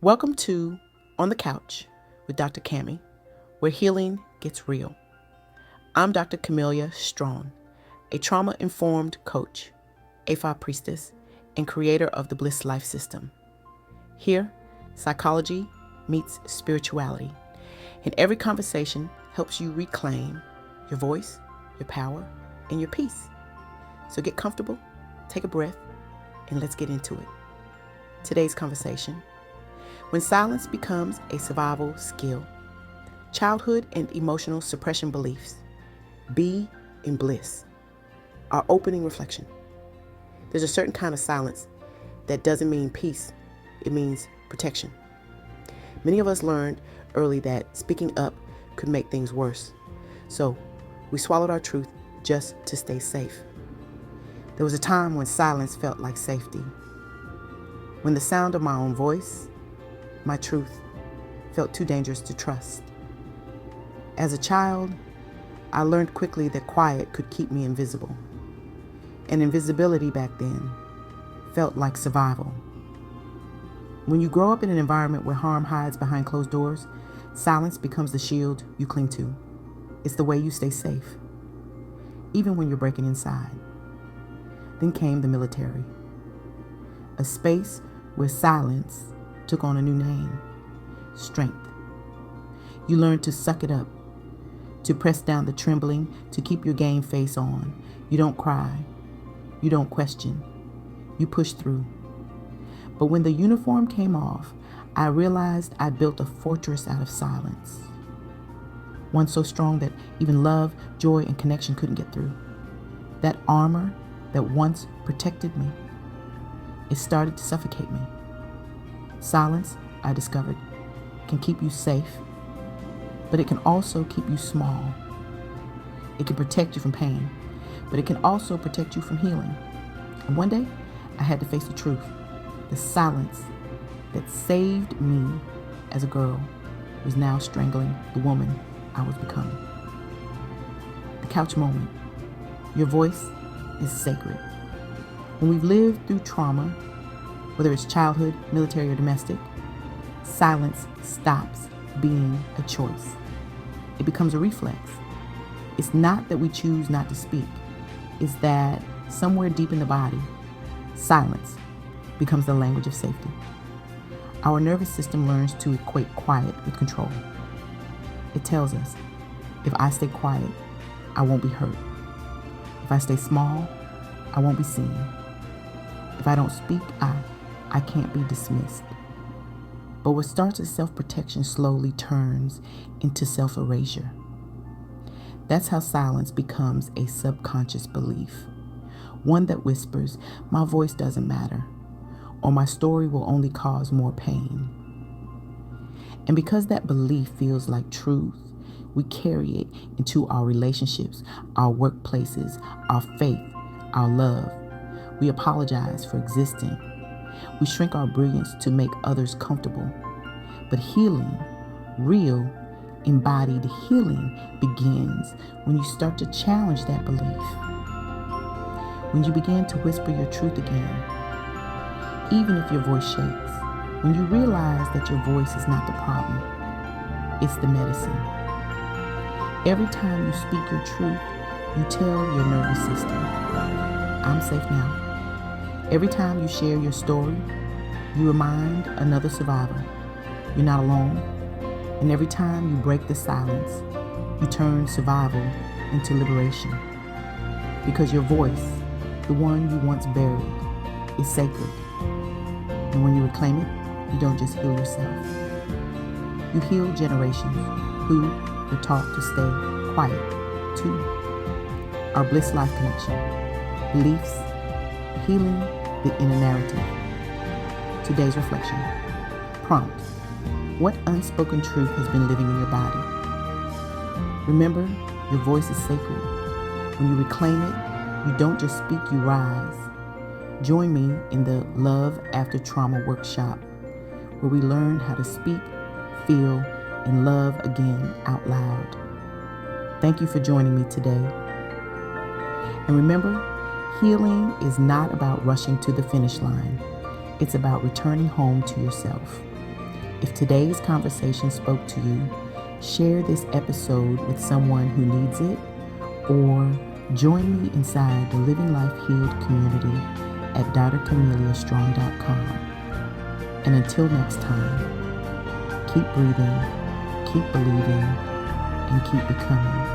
Welcome to On the Couch with Dr. Cami, where healing gets real. I'm Dr. Camelia Straughn, a trauma-informed coach, A.F.A. priestess, and creator of the B.L.I.S.S system. Here, psychology meets spirituality, and every conversation helps you reclaim your voice, your power, and your peace. So get comfortable, take a breath, and let's get into it. Today's conversation: when silence becomes a survival skill, childhood and emotional suppression beliefs. Be in bliss. Our opening reflection. There's a certain kind of silence that doesn't mean peace. It means protection. Many of us learned early that speaking up could make things worse. So we swallowed our truth just to stay safe. There was a time when silence felt like safety. When the sound of my own voice, my truth, felt too dangerous to trust. As a child, I learned quickly that quiet could keep me invisible. And invisibility back then felt like survival. When you grow up in an environment where harm hides behind closed doors, silence becomes the shield you cling to. It's the way you stay safe, even when you're breaking inside. Then came the military, a space where silence took on a new name: strength. You learn to suck it up, to press down the trembling, to keep your game face on. You don't cry, you don't question, you push through. But when the uniform came off, I realized I built a fortress out of silence. One so strong that even love, joy, and connection couldn't get through. That armor that once protected me, it started to suffocate me. Silence, I discovered, can keep you safe, but it can also keep you small. It can protect you from pain, but it can also protect you from healing. And one day, I had to face the truth. The silence that saved me as a girl was now strangling the woman I was becoming. The couch moment. Your voice is sacred. When we've lived through trauma, whether it's childhood, military, or domestic, silence stops being a choice. It becomes a reflex. It's not that we choose not to speak. It's that somewhere deep in the body, silence becomes the language of safety. Our nervous system learns to equate quiet with control. It tells us, if I stay quiet, I won't be hurt. If I stay small, I won't be seen. If I don't speak, I can't be dismissed. But what starts as self-protection slowly turns into self-erasure. That's how silence becomes a subconscious belief. One that whispers, my voice doesn't matter, or my story will only cause more pain. And because that belief feels like truth, we carry it into our relationships, our workplaces, our faith, our love. We apologize for existing. We shrink our brilliance to make others comfortable. But healing, real, embodied healing, begins when you start to challenge that belief. When you begin to whisper your truth again, even if your voice shakes. When you realize that your voice is not the problem, it's the medicine. Every time you speak your truth, you tell your nervous system, I'm safe now. Every time you share your story, you remind another survivor, you're not alone. And every time you break the silence, you turn survival into liberation. Because your voice, the one you once buried, is sacred. And when you reclaim it, you don't just heal yourself. You heal generations who were taught to stay quiet, too. Our Bliss Life connection. Beliefs, healing the inner narrative. Today's reflection. Prompt. What unspoken truth has been living in your body? Remember, your voice is sacred. When you reclaim it, you don't just speak, you rise. Join me in the Love After Trauma workshop, where we learn how to speak, feel, and love again out loud. Thank you for joining me today. And remember, healing is not about rushing to the finish line. It's about returning home to yourself. If today's conversation spoke to you, share this episode with someone who needs it, or join me inside the Living Life Healed community at drcameliastraughn.com. And until next time, keep breathing, keep believing, and keep becoming.